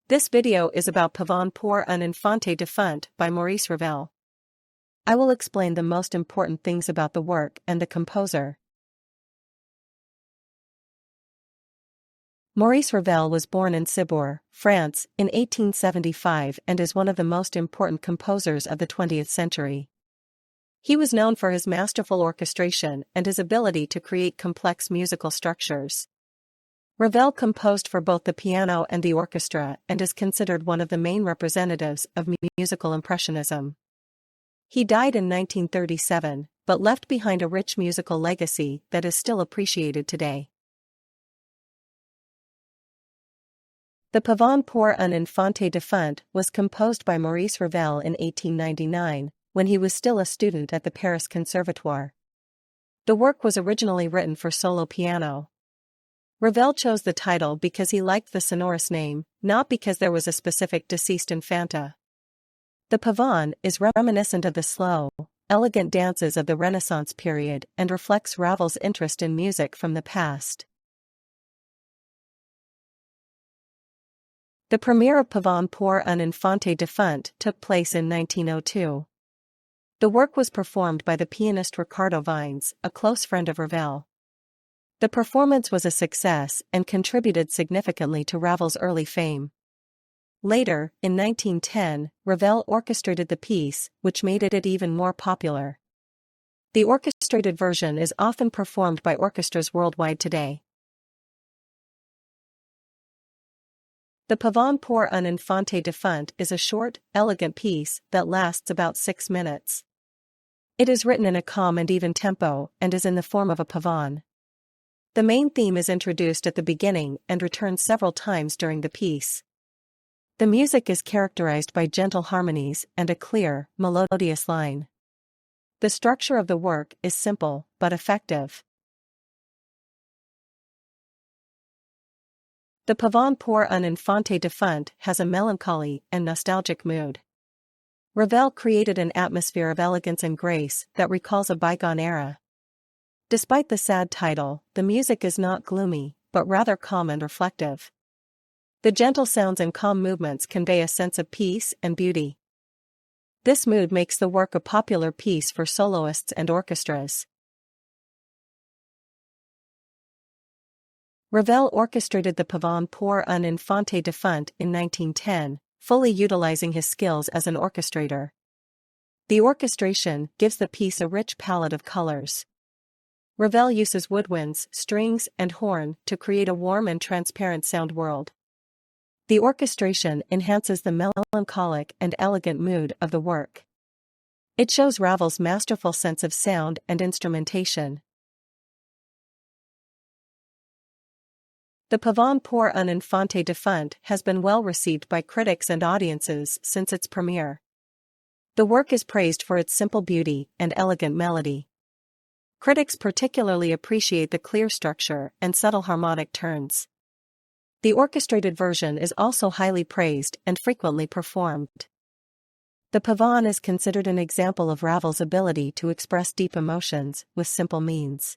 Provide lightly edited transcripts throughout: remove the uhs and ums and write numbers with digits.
This video is about Pavane pour une Infante Défunte by Maurice Ravel. I will explain the most important things about the work and the composer. Maurice Ravel was born in Cibourg, France, in 1875 and is one of the most important composers of the 20th century. He was known for his masterful orchestration and his ability to create complex musical structures. Ravel composed for both the piano and the orchestra and is considered one of the main representatives of musical impressionism. He died in 1937, but left behind a rich musical legacy that is still appreciated today. The Pavane pour une Infante Défunte was composed by Maurice Ravel in 1899, when he was still a student at the Paris Conservatoire. The work was originally written for solo piano. Ravel chose the title because he liked the sonorous name, not because there was a specific deceased infanta. The Pavane is reminiscent of the slow, elegant dances of the Renaissance period and reflects Ravel's interest in music from the past. The premiere of Pavane pour une Infante Défunte took place in 1902. The work was performed by the pianist Ricardo Vines, a close friend of Ravel. The performance was a success and contributed significantly to Ravel's early fame. Later, in 1910, Ravel orchestrated the piece, which made it even more popular. The orchestrated version is often performed by orchestras worldwide today. The Pavane pour une Infante Défunte is a short, elegant piece that lasts about 6 minutes. It is written in a calm and even tempo and is in the form of a pavane. The main theme is introduced at the beginning and returns several times during the piece. The music is characterized by gentle harmonies and a clear, melodious line. The structure of the work is simple but effective. The Pavane pour une Infante Défunte has a melancholy and nostalgic mood. Ravel created an atmosphere of elegance and grace that recalls a bygone era. Despite the sad title, the music is not gloomy, but rather calm and reflective. The gentle sounds and calm movements convey a sense of peace and beauty. This mood makes the work a popular piece for soloists and orchestras. Ravel orchestrated the Pavane pour une Infante Défunte in 1910, fully utilizing his skills as an orchestrator. The orchestration gives the piece a rich palette of colors. Ravel uses woodwinds, strings, and horn to create a warm and transparent sound world. The orchestration enhances the melancholic and elegant mood of the work. It shows Ravel's masterful sense of sound and instrumentation. The Pavane pour une Infante Défunte has been well received by critics and audiences since its premiere. The work is praised for its simple beauty and elegant melody. Critics particularly appreciate the clear structure and subtle harmonic turns. The orchestrated version is also highly praised and frequently performed. The Pavane is considered an example of Ravel's ability to express deep emotions with simple means.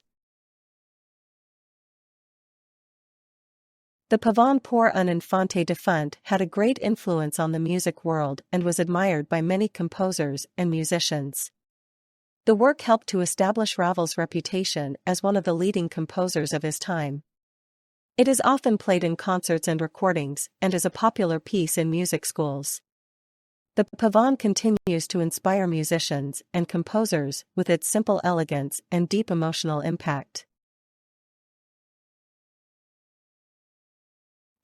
The Pavane pour une Infante Défunte had a great influence on the music world and was admired by many composers and musicians. The work helped to establish Ravel's reputation as one of the leading composers of his time. It is often played in concerts and recordings and is a popular piece in music schools. The Pavane continues to inspire musicians and composers with its simple elegance and deep emotional impact.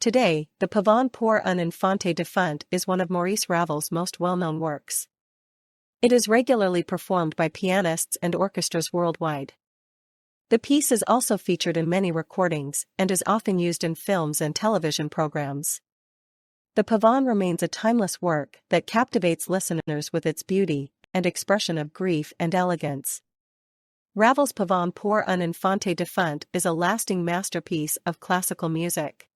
Today, the Pavane pour une Infante Défunte is one of Maurice Ravel's most well-known works. It is regularly performed by pianists and orchestras worldwide. The piece is also featured in many recordings and is often used in films and television programs. The Pavane remains a timeless work that captivates listeners with its beauty and expression of grief and elegance. Ravel's Pavane pour une Infante Défunte is a lasting masterpiece of classical music.